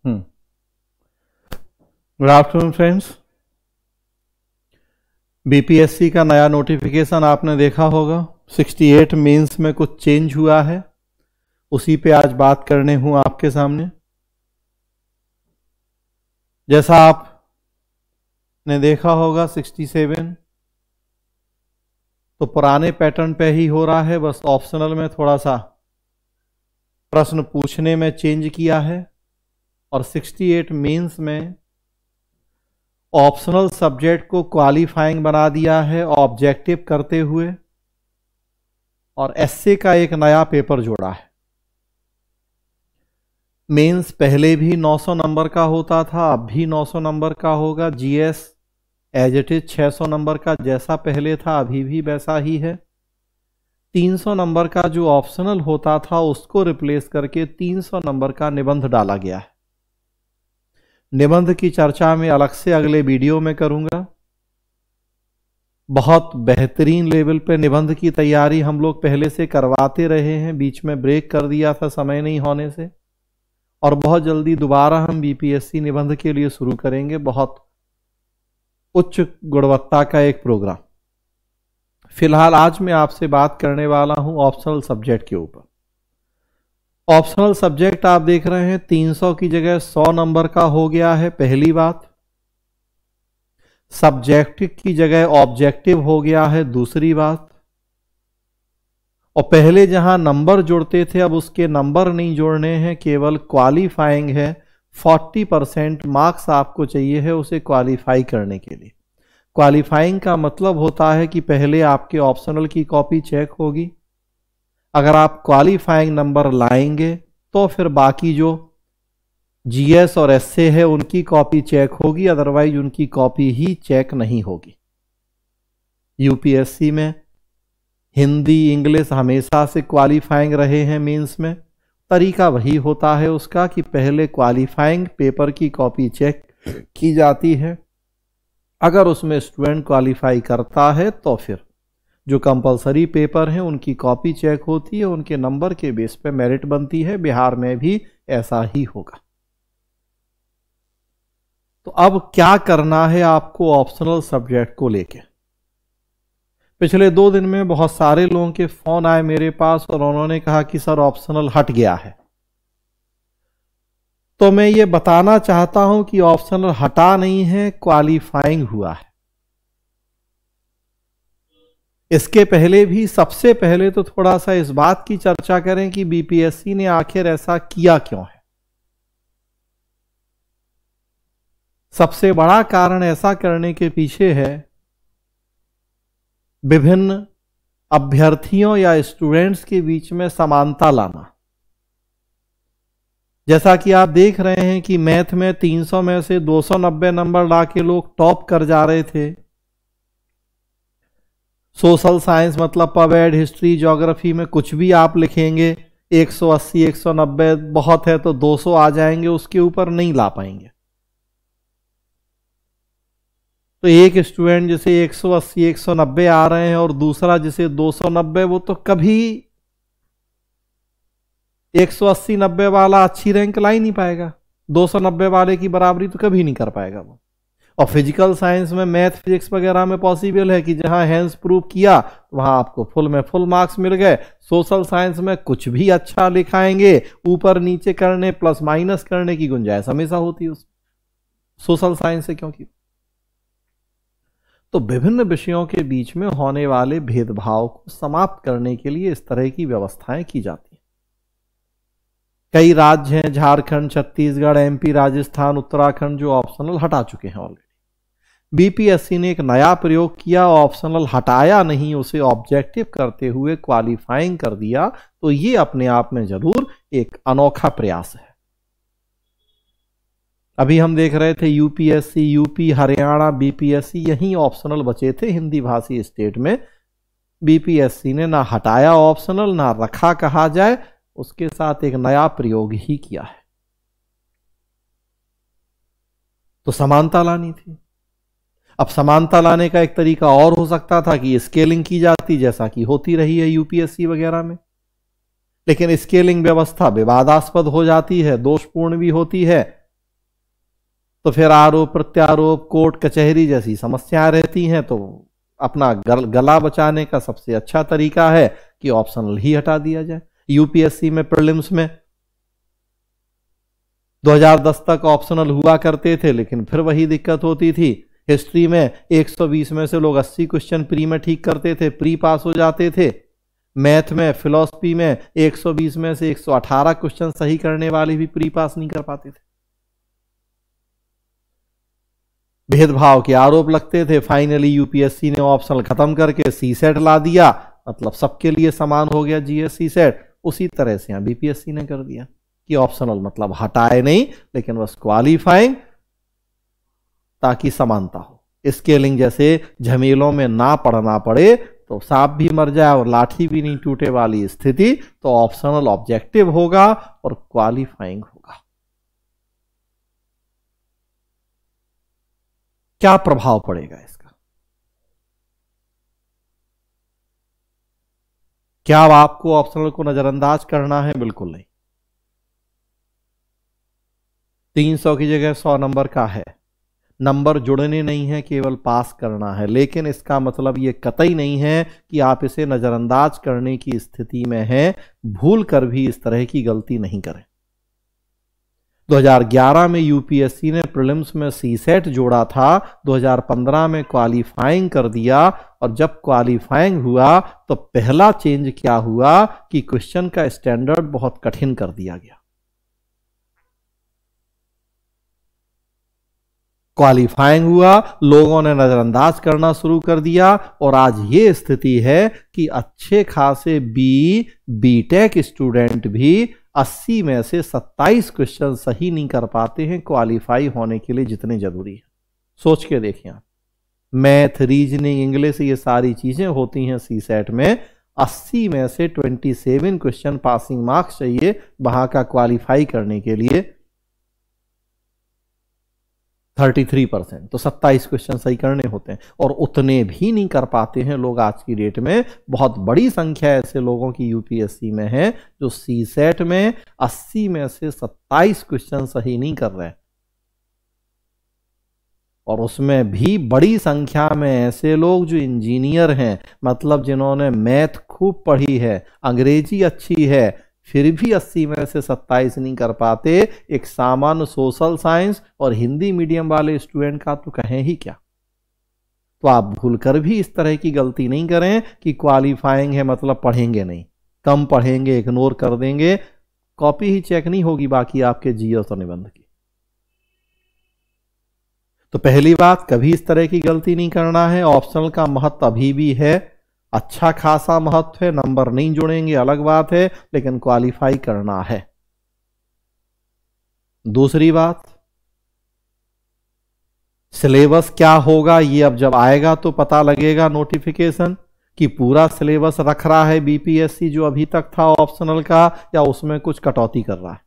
Good afternoon friends. BPSC का नया notification आपने देखा होगा। 68 मेंस में कुछ चेंज हुआ है, उसी पे आज बात करने हूं आपके सामने। जैसा आपने देखा होगा 67 तो पुराने पैटर्न पे ही हो रहा है, बस ऑप्शनल में थोड़ा सा प्रश्न पूछने में चेंज किया है। और 68 मेंस में ऑप्शनल सब्जेक्ट को क्वालिफाइंग बना दिया है ऑब्जेक्टिव करते हुए, और एसए का एक नया पेपर जोड़ा है। मेंस पहले भी 900 नंबर का होता था, अब भी 900 नंबर का होगा। GS as it is 600 number का जैसा पहले था अभी भी वैसा ही है। 300 नंबर का जो ऑप्शनल होता था उसको रिप्लेस करके 300 नंबर का निबंध डाला गया है। निबंध की चर्चा में अलग से अगले वीडियो में करूंगा। बहुत बेहतरीन लेवल पे निबंध की तैयारी हम लोग पहले से करवाते रहे हैं, बीच में ब्रेक कर दिया था समय नहीं होने से, और बहुत जल्दी दोबारा हम बीपीएससी निबंध के लिए शुरू करेंगे। बहुत उच्च गुणवत्ता का एक प्रोग्राम। फिलहाल आज मैं आपसे बात करने वाला हूं ऑप्शनल सब्जेक्ट के ऊपर। ऑप्शनल सब्जेक्ट आप देख रहे हैं 300 की जगह 100 नंबर का हो गया है, पहली बात। सब्जेक्टिव की जगह ऑब्जेक्टिव हो गया है, दूसरी बात। और पहले जहां नंबर जोड़ते थे अब उसके नंबर नहीं जोड़ने हैं, केवल क्वालिफाइंग है। 40% मार्क्स आपको चाहिए है उसे क्वालिफाई करने के लिए। क्वालिफाइंग का मतलब होता है कि पहले आपके ऑप्शनल की कॉपी चेक होगी, अगर आप क्वालिफाइंग नंबर लाएंगे तो फिर बाकी जो जीएस और एसए है उनकी कॉपी चेक होगी, अदरवाइज उनकी कॉपी ही चेक नहीं होगी। यूपीएससी में हिंदी इंग्लिश हमेशा से क्वालिफाइंग रहे हैं मेंस में। तरीका वही होता है उसका कि पहले क्वालिफाइंग पेपर की कॉपी चेक की जाती है, अगर उसमें स्टूडेंट क्वालिफाई करता है तो फिर जो कंपलसरी पेपर हैं उनकी कॉपी चेक होती है, उनके नंबर के बेस पे मेरिट बनती है। बिहार में भी ऐसा ही होगा। तो अब क्या करना है आपको ऑप्शनल सब्जेक्ट को लेके। पिछले 2 दिन में बहुत सारे लोगों के फोन आए मेरे पास और उन्होंने कहा कि सर ऑप्शनल हट गया है। तो मैं ये बताना चाहता हूं कि ऑप्शनल हटा नहीं है, क्वालिफाइंग हुआ है। इसके पहले भी सबसे पहले तो थोड़ा सा इस बात की चर्चा करें कि बीपीएससी ने आखिर ऐसा किया क्यों है। सबसे बड़ा कारण ऐसा करने के पीछे है विभिन्न अभ्यर्थियों या स्टूडेंट्स के बीच में समानता लाना। जैसा कि आप देख रहे हैं कि मैथ में 300 में से 290 नंबर लाके लोग टॉप कर जा रहे थे। सोशल साइंस मतलब पवेड, हिस्ट्री, ज्योग्राफी में कुछ भी आप लिखेंगे 180 190 बहुत है तो 200 आ जाएंगे, उसके ऊपर नहीं ला पाएंगे। तो एक स्टूडेंट जिसे 180 190 आ रहे हैं और दूसरा जिसे 290, वो तो कभी 180 90 वाला अच्छी रैंक ला ही नहीं पाएगा, 290 वाले की बराबरी तो कभी नहीं कर पाएगा वो। और फिजिकल साइंस में मैथ फिजिक्स वगैरह में पॉसिबल है कि जहां हैंस प्रूव किया वहां आपको फुल में फुल मार्क्स मिल गए। सोशल साइंस में कुछ भी अच्छा लिखाएंगे, ऊपर नीचे करने प्लस माइनस करने की गुंजाइश हमेशा होती है सोशल साइंस से, क्योंकि तो विभिन्न विषयों के बीच में होने वाले भेदभाव को समाप्त करने के लिए इस तरह की व्यवस्थाएं की जाती हैं। कई राज्य हैं, झारखंड, छत्तीसगढ़, एमपी, राजस्थान, उत्तराखंड, जो ऑप्शनल हटा चुके हैं ऑलरेडी। बीपीएससी ने एक नया प्रयोग किया, ऑप्शनल हटाया नहीं, उसे ऑब्जेक्टिव करते हुए क्वालिफाइंग कर दिया। तो ये अपने आप में जरूर एक अनोखा प्रयास है। अभी हम देख रहे थे यूपीएससी, यूपी, हरियाणा, बीपीएससी, यही ऑप्शनल बचे थे हिंदी भाषी स्टेट में। बीपीएससी ने ना हटाया ऑप्शनल, ना रखा कहा जाए, उसके साथ एक नया प्रयोग ही किया है। तो समानता लानी थी। अब समानता लाने का एक तरीका और हो सकता था कि स्केलिंग की जाती, जैसा कि होती रही है यूपीएससी वगैरह में। लेकिन स्केलिंग व्यवस्था विवादास्पद हो जाती है, दोषपूर्ण भी होती है, तो फिर आरोप प्रत्यारोप कोर्ट कचहरी जैसी समस्याएं रहती हैं। तो अपना गला बचाने का सबसे अच्छा तरीका है कि ऑप्शनल ही हटा दिया जाए। यूपीएससी में प्रीलिम्स में 2010 तक ऑप्शनल हुआ करते थे, लेकिन फिर वही दिक्कत होती थी। हिस्ट्री में 120 में से लोग 80 क्वेश्चन प्री में ठीक करते थे, प्री पास हो जाते थे। मैथ में, फिलॉसफी में 120 में से 118 क्वेश्चन सही करने वाले भी प्री पास नहीं कर पाते थे। भेदभाव के आरोप लगते थे। फाइनली यूपीएससी ने ऑप्शनल खत्म करके सी सेट ला दिया, मतलब सबके लिए समान हो गया जीएस सी सेट। उसी तरह से यहां बीपीएससी ने कर दिया कि ऑप्शनल मतलब हटाए नहीं, लेकिन बस क्वालिफाइंग, ताकि समानता हो। स्केलिंग जैसे झमेलों में ना पड़ना पड़े, तो सांप भी मर जाए और लाठी भी नहीं टूटे वाली स्थिति, तो ऑप्शनल ऑब्जेक्टिव होगा और क्वालिफाइंग होगा। क्या प्रभाव पड़ेगा इसका? क्या अब आपको ऑप्शनल को नजरअंदाज करना है? बिल्कुल नहीं। 300 की जगह 100 नंबर का है, नंबर जुड़ने नहीं है, केवल पास करना है। लेकिन इसका मतलब ये कतई नहीं है कि आप इसे नजरअंदाज करने की स्थिति में हैं। भूल कर भी इस तरह की गलती नहीं करें। 2011 में यूपीएससी ने प्रीलिम्स में सी सेट जोड़ा था, 2015 में क्वालिफाइंग कर दिया। और जब क्वालिफाइंग हुआ तो पहला चेंज क्या हुआ कि क्वेश्चन का स्टैंडर्ड बहुत कठिन कर दिया गया। क्वालिफाइंग हुआ, लोगों ने नजरअंदाज करना शुरू कर दिया, और आज ये स्थिति है कि अच्छे खासे बीटेक स्टूडेंट भी 80 में से 27 क्वेश्चन सही नहीं कर पाते हैं क्वालिफाई होने के लिए जितने जरूरी है। सोच के देखिए आप, मैथ, रीजनिंग, इंग्लिश, ये सारी चीजें होती हैं सी सेट में। 80 में से 27 क्वेश्चन पासिंग मार्क्स चाहिए वहां का क्वालिफाई करने के लिए। 33%, तो 27 क्वेश्चन सही करने होते हैं, और उतने भी नहीं कर पाते हैं लोग आज की डेट में। बहुत बड़ी संख्या ऐसे लोगों की यूपीएससी में है जो सी सेट में 80 में से 27 क्वेश्चन सही नहीं कर रहे, और उसमें भी बड़ी संख्या में ऐसे लोग जो इंजीनियर हैं, मतलब जिन्होंने मैथ खूब पढ़ी है, अंग्रेजी अच्छी है, फिर भी 80 में से 27 नहीं कर पाते। एक सामान्य सोशल साइंस और हिंदी मीडियम वाले स्टूडेंट का तो कहें ही क्या। तो आप भूलकर भी इस तरह की गलती नहीं करें कि क्वालिफाइंग है मतलब पढ़ेंगे नहीं, कम पढ़ेंगे, इग्नोर कर देंगे, कॉपी ही चेक नहीं होगी बाकी आपके जीएस और निबंध की। तो पहली बात, कभी इस तरह की गलती नहीं करना है। ऑप्शनल का महत्व अभी भी है, अच्छा खासा महत्व है। नंबर नहीं जुड़ेंगे अलग बात है, लेकिन क्वालिफाई करना है। दूसरी बात, सिलेबस क्या होगा ये अब जब आएगा तो पता लगेगा नोटिफिकेशन कि पूरा सिलेबस रख रहा है बीपीएससी जो अभी तक था ऑप्शनल का, या उसमें कुछ कटौती कर रहा है।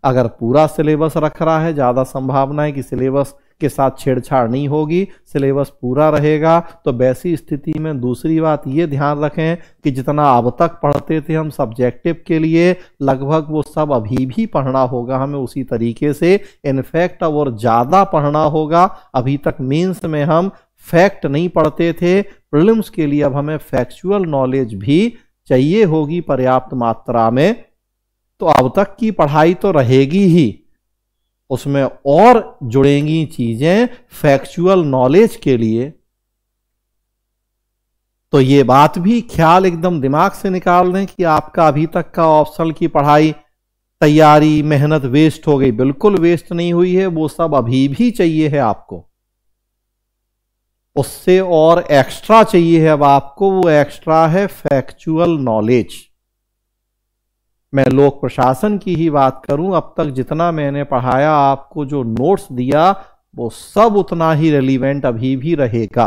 अगर पूरा सिलेबस रख रहा है, ज्यादा संभावना है कि सिलेबस के साथ छेड़छाड़ नहीं होगी, सिलेबस पूरा रहेगा। तो वैसी स्थिति में दूसरी बात ये ध्यान रखें कि जितना अब तक पढ़ते थे हम सब्जेक्टिव के लिए, लगभग वो सब अभी भी पढ़ना होगा हमें उसी तरीके से। इनफैक्ट अब और ज्यादा पढ़ना होगा। अभी तक मेंस में हम फैक्ट नहीं पढ़ते थे, प्रीलिम्स के लिए अब हमें फैक्चुअल नॉलेज भी चाहिए होगी पर्याप्त मात्रा में। तो अब तक की पढ़ाई तो रहेगी ही, उसमें और जुड़ेंगी चीजें फैक्चुअल नॉलेज के लिए। तो ये बात भी ख्याल एकदम दिमाग से निकाल दें कि आपका अभी तक का ऑप्शनल की पढ़ाई, तैयारी, मेहनत वेस्ट हो गई। बिल्कुल वेस्ट नहीं हुई है, वो सब अभी भी चाहिए है आपको। उससे और एक्स्ट्रा चाहिए है अब आपको, वो एक्स्ट्रा है फैक्चुअल नॉलेज। मैं लोक प्रशासन की ही बात करूं, अब तक जितना मैंने पढ़ाया, आपको जो नोट्स दिया, वो सब उतना ही रेलिवेंट अभी भी रहेगा।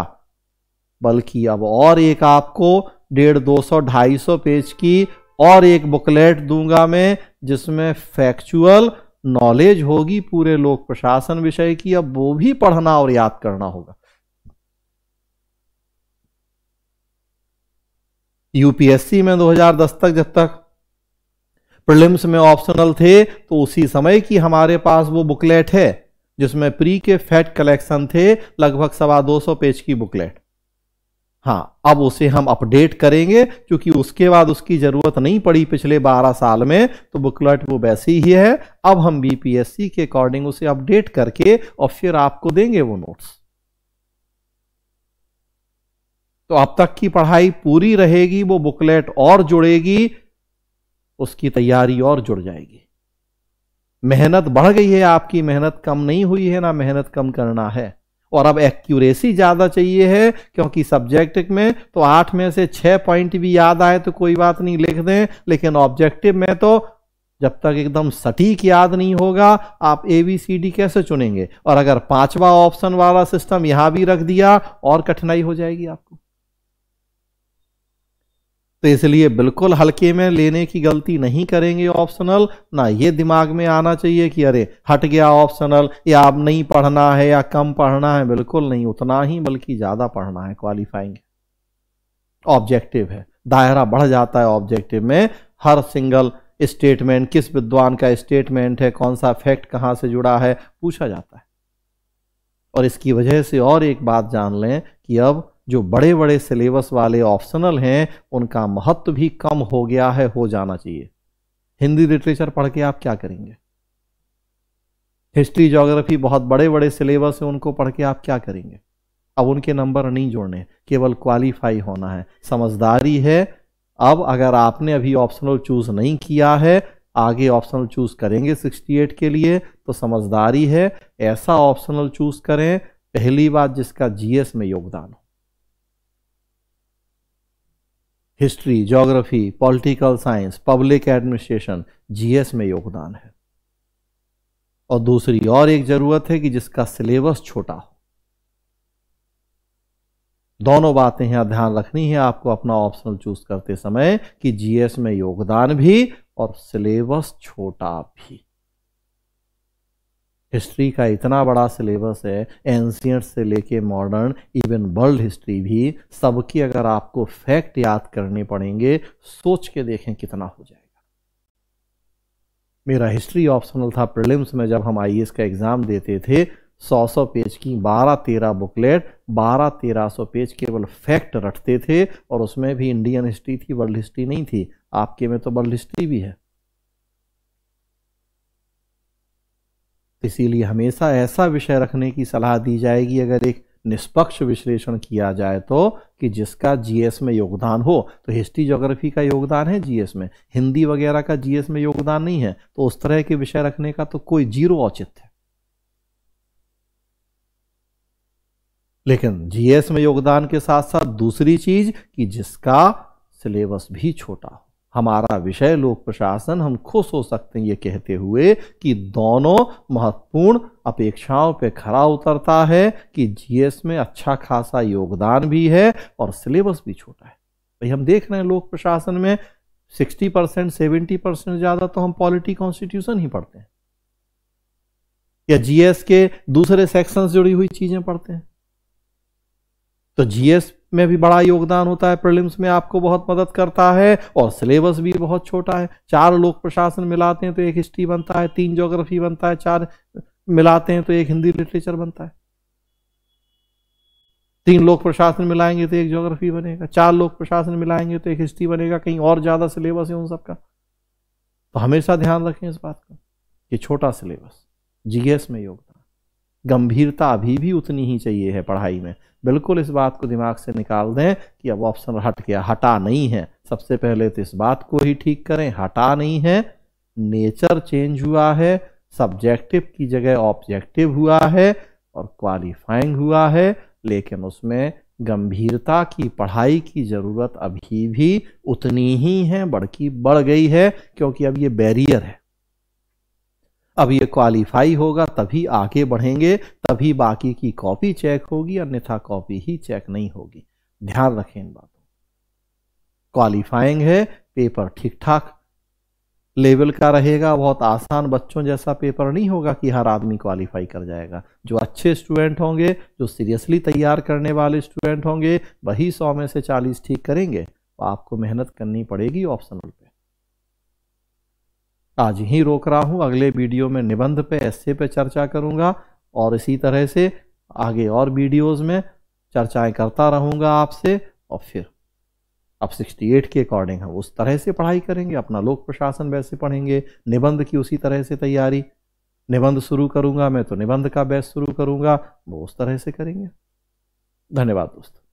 बल्कि अब और एक आपको 150, 200, 250 पेज की और एक बुकलेट दूंगा मैं, जिसमें फैक्चुअल नॉलेज होगी पूरे लोक प्रशासन विषय की। अब वो भी पढ़ना और याद करना होगा। यूपीएससी में 2010 तक जब तक प्रीलिम्स में ऑप्शनल थे, तो उसी समय की हमारे पास वो बुकलेट है। जिसमें प्री के फैक्ट कलेक्शन थे लगभग 225 पेज की बुकलेट। हाँ, अब उसे हम अपडेट करेंगे क्योंकि उसके बाद उसकी जरूरत नहीं पड़ी पिछले 12 साल में, तो बुकलेट वो वैसी ही है। अब हम बीपीएससी के अकॉर्डिंग उसे अपडेट करके और फिर आपको देंगे वो नोट्स। तो अब तक की पढ़ाई पूरी रहेगी, वो बुकलेट और जुड़ेगी, उसकी तैयारी और जुड़ जाएगी। मेहनत बढ़ गई है आपकी, मेहनत कम नहीं हुई है, ना मेहनत कम करना है। और अब एक्यूरेसी ज्यादा चाहिए है, क्योंकि सब्जेक्ट में तो 8 में से 6 पॉइंट भी याद आए तो कोई बात नहीं, लिख दें, लेकिन ऑब्जेक्टिव में तो जब तक एकदम सटीक याद नहीं होगा आप ABCD कैसे चुनेंगे। और अगर 5वां ऑप्शन वाला सिस्टम यहां भी रख दिया और कठिनाई हो जाएगी आपको। तो इसलिए बिल्कुल हल्के में लेने की गलती नहीं करेंगे ऑप्शनल। ना ये दिमाग में आना चाहिए कि अरे हट गया ऑप्शनल, या अब नहीं पढ़ना है या कम पढ़ना है। बिल्कुल नहीं, उतना ही बल्कि ज्यादा पढ़ना है। क्वालिफाइंग ऑब्जेक्टिव है, दायरा बढ़ जाता है ऑब्जेक्टिव में। हर सिंगल स्टेटमेंट, किस विद्वान का स्टेटमेंट है, कौन सा फैक्ट कहां से जुड़ा है, पूछा जाता है। और इसकी वजह से और एक बात जान लें कि अब जो बड़े बड़े सिलेबस वाले ऑप्शनल हैं उनका महत्व भी कम हो गया है, हो जाना चाहिए। हिंदी लिटरेचर पढ़ के आप क्या करेंगे? हिस्ट्री ज्योग्राफी बहुत बड़े बड़े सिलेबस है, उनको पढ़ के आप क्या करेंगे? अब उनके नंबर नहीं जोड़ने, केवल क्वालिफाई होना है। समझदारी है। अब अगर आपने अभी ऑप्शनल चूज नहीं किया है, आगे ऑप्शनल चूज करेंगे 68 के लिए, तो समझदारी है ऐसा ऑप्शनल चूज करें, पहली बात जिसका जीएस में योगदान हो। History, geography, political science, public administration, GS में योगदान है। और दूसरी और एक जरूरत है कि जिसका सिलेबस छोटा हो। दोनों बातें यहां ध्यान रखनी है आपको अपना ऑप्शनल चूज करते समय, कि जीएस में योगदान भी और सिलेबस छोटा भी। हिस्ट्री का इतना बड़ा सिलेबस है, एंशियंट से लेके मॉडर्न, इवन वर्ल्ड हिस्ट्री भी, सबकी अगर आपको फैक्ट याद करने पड़ेंगे, सोच के देखें कितना हो जाएगा। मेरा हिस्ट्री ऑप्शनल था प्रीलिम्स में, जब हम आईएएस का एग्जाम देते थे, 100 पेज की 12-13 बुकलेट, 1200-1300 पेज केवल फैक्ट रटते थे। और उसमें भी इंडियन हिस्ट्री थी, वर्ल्ड हिस्ट्री नहीं थी। आपके में तो वर्ल्ड हिस्ट्री भी है। इसीलिए हमेशा ऐसा विषय रखने की सलाह दी जाएगी, अगर एक निष्पक्ष विश्लेषण किया जाए तो, कि जिसका जीएस में योगदान हो। तो हिस्ट्री ज्योग्राफी का योगदान है जीएस में, हिंदी वगैरह का जीएस में योगदान नहीं है, तो उस तरह के विषय रखने का तो कोई जीरो औचित्य है। लेकिन जीएस में योगदान के साथ साथ दूसरी चीज कि जिसका सिलेबस भी छोटा हो। हमारा विषय लोक प्रशासन, हम खुश हो सकते हैं ये कहते हुए कि दोनों महत्वपूर्ण अपेक्षाओं पे खरा उतरता है, कि जीएस में अच्छा खासा योगदान भी है और सिलेबस भी छोटा है। भाई हम देख रहे हैं लोक प्रशासन में 60%, 70% ज्यादा तो हम पॉलिटी कॉन्स्टिट्यूशन ही पढ़ते हैं, या जीएस के दूसरे सेक्शन से जुड़ी हुई चीजें पढ़ते हैं। तो जीएस में भी बड़ा योगदान होता है, प्रीलिम्स में आपको बहुत मदद करता है, और सिलेबस भी बहुत छोटा है। 4 लोक प्रशासन मिलाते हैं तो एक हिस्ट्री बनता है, 3 ज्योग्राफी बनता है, 4 मिलाते हैं तो एक हिंदी लिटरेचर बनता है। 3 लोक प्रशासन मिलाएंगे तो एक ज्योग्राफी बनेगा, 4 लोक प्रशासन मिलाएंगे तो एक हिस्ट्री बनेगा, कहीं और ज्यादा सिलेबस है उन सबका। तो हमेशा ध्यान रखें इस बात का कि छोटा सिलेबस, जीएस में योगदान, गंभीरता अभी भी उतनी ही चाहिए है पढ़ाई में। बिल्कुल इस बात को दिमाग से निकाल दें कि अब ऑप्शन हट गया, हटा नहीं है। सबसे पहले तो इस बात को ही ठीक करें, हटा नहीं है, नेचर चेंज हुआ है, सब्जेक्टिव की जगह ऑब्जेक्टिव हुआ है और क्वालिफाइंग हुआ है। लेकिन उसमें गंभीरता की पढ़ाई की जरूरत अभी भी उतनी ही है, बल्कि बढ़ गई है, क्योंकि अब ये बैरियर है। अब ये क्वालिफाई होगा तभी आगे बढ़ेंगे, तभी बाकी की कॉपी चेक होगी, अन्यथा कॉपी ही चेक नहीं होगी। ध्यान रखें इन बातों। क्वालिफाइंग है, पेपर ठीक ठाक लेवल का रहेगा, बहुत आसान बच्चों जैसा पेपर नहीं होगा कि हर आदमी क्वालिफाई कर जाएगा। जो अच्छे स्टूडेंट होंगे, जो सीरियसली तैयार करने वाले स्टूडेंट होंगे, वही 100 में से 40 ठीक करेंगे। तो आपको मेहनत करनी पड़ेगी ऑप्शनल पे। आज ही रोक रहा हूं, अगले वीडियो में निबंध पे, एस्से पे चर्चा करूंगा और इसी तरह से आगे और वीडियोस में चर्चाएं करता रहूँगा आपसे। और फिर अब 68 के अकॉर्डिंग हम उस तरह से पढ़ाई करेंगे, अपना लोक प्रशासन वैसे पढ़ेंगे, निबंध की उसी तरह से तैयारी, निबंध शुरू करूंगा मैं तो निबंध का बैच शुरू करूंगा, वो उस तरह से करेंगे। धन्यवाद दोस्तों।